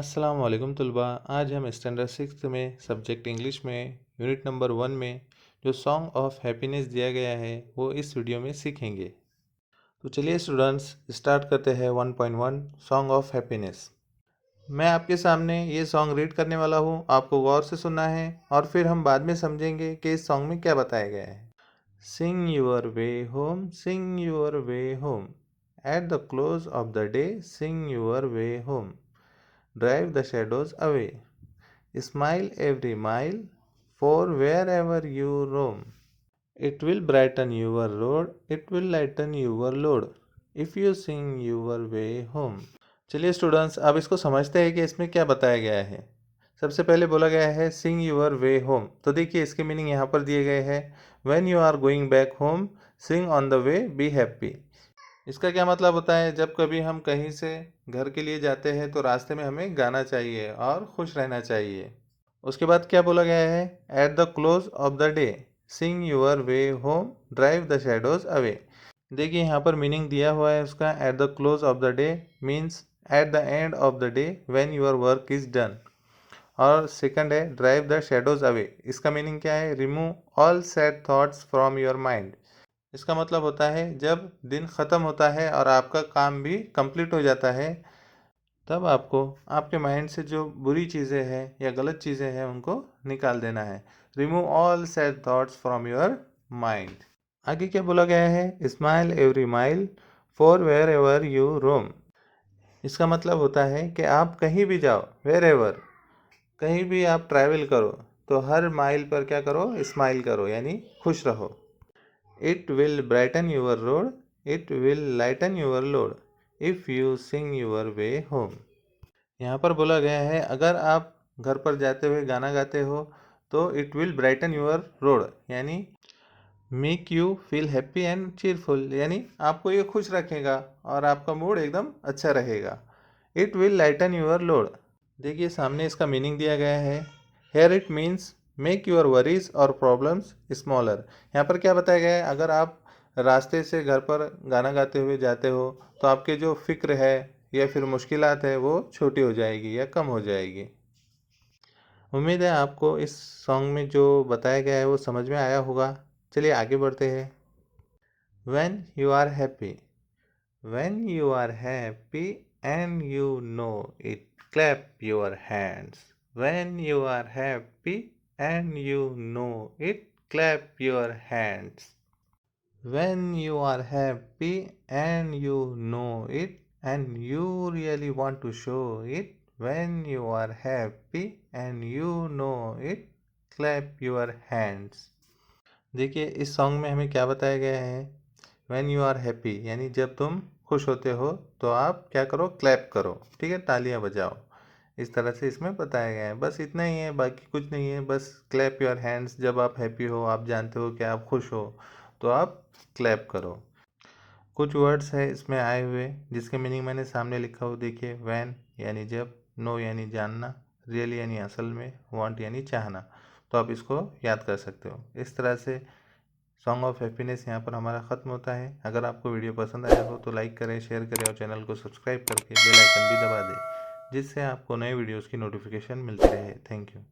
अस्सलाम वालेकुम तलबा। आज हम स्टैंडर्ड सिक्स में सब्जेक्ट इंग्लिश में यूनिट नंबर 1 में जो सॉन्ग ऑफ हैप्पीनेस दिया गया है वो इस वीडियो में सीखेंगे। तो चलिए स्टूडेंट्स स्टार्ट करते हैं 1.1 सॉन्ग ऑफ हैप्पीनेस। मैं आपके सामने ये सॉन्ग रीड करने वाला हूँ, आपको गौर से सुनना है और फिर हम बाद में समझेंगे कि इस सॉन्ग में क्या बताया गया है। Sing your way home, sing your way home, at the close of the day sing your way home, drive the shadows away. Smile every mile, for wherever you roam. It will brighten your road, it will lighten your load, if you sing your way home. चलिए students, अब इसको समझते हैं कि इसमें क्या बताया गया है। सबसे पहले बोला गया है सिंग यूर वे होम, तो देखिए इसके मीनिंग यहाँ पर दिए गए हैं। When you are going back home sing on the way be happy. इसका क्या मतलब होता है, जब कभी हम कहीं से घर के लिए जाते हैं तो रास्ते में हमें गाना चाहिए और खुश रहना चाहिए। उसके बाद क्या बोला गया है, at the close of the day sing your way home, drive the shadows away. देखिए यहाँ पर मीनिंग दिया हुआ है उसका। At the close of the day means at the end of the day when your work is done. और second है drive the shadows away, इसका मीनिंग क्या है, remove all sad thoughts from your mind. इसका मतलब होता है जब दिन ख़त्म होता है और आपका काम भी कंप्लीट हो जाता है, तब आपको आपके माइंड से जो बुरी चीज़ें हैं या गलत चीज़ें हैं उनको निकाल देना है। Remove all sad thoughts from your mind. आगे क्या बोला गया है, smile every mile, for wherever you roam. इसका मतलब होता है कि आप कहीं भी जाओ, वेयर एवर, कहीं भी आप ट्रैवल करो तो हर माइल पर क्या करो, स्माइल करो, यानी खुश रहो। It will brighten your road, it will lighten your load, if you sing your way home. यहाँ पर बोला गया है अगर आप घर पर जाते हुए गाना गाते हो तो it will brighten your road, यानी make you feel happy and cheerful, यानी आपको ये खुश रखेगा और आपका मूड एकदम अच्छा रहेगा। It will lighten your load, देखिए सामने इसका मीनिंग दिया गया है। Here it means make your worries और प्रॉब्लम्स स्मॉलर। यहाँ पर क्या बताया गया है, अगर आप रास्ते से घर पर गाना गाते हुए जाते हो तो आपके जो फिक्र है या फिर मुश्किलात है वो छोटी हो जाएगी या कम हो जाएगी। उम्मीद है आपको इस सॉन्ग में जो बताया गया है वो समझ में आया होगा। चलिए आगे बढ़ते हैं। When you are happy, when you are happy and you know it, clap your hands. When you are happy and you know it, clap your hands. When you are happy and you know it and you really want to show it, when you are happy and you know it, clap your hands. देखिए इस song में हमें क्या बताया गया है, when you are happy यानी जब तुम खुश होते हो तो आप क्या करो, क्लैप करो, ठीक है, तालियां बजाओ। इस तरह से इसमें बताया गया है। बस इतना ही है, बाकी कुछ नहीं है। बस क्लैप योर हैंड्स, जब आप हैप्पी हो, आप जानते हो कि आप खुश हो तो आप क्लैप करो। कुछ वर्ड्स है इसमें आए हुए जिसके मीनिंग मैंने सामने लिखा हो, देखिए। वैन यानी जब, नो यानी जानना, रियली यानी असल में, वांट यानी चाहना। तो आप इसको याद कर सकते हो। इस तरह से सॉन्ग ऑफ हैप्पीनेस यहाँ पर हमारा ख़त्म होता है। अगर आपको वीडियो पसंद आया हो तो लाइक करें, शेयर करें और चैनल को सब्सक्राइब करके बेल आइकन भी दबा दें, जिससे आपको नए वीडियोस की नोटिफिकेशन मिलती रहे। Thank you.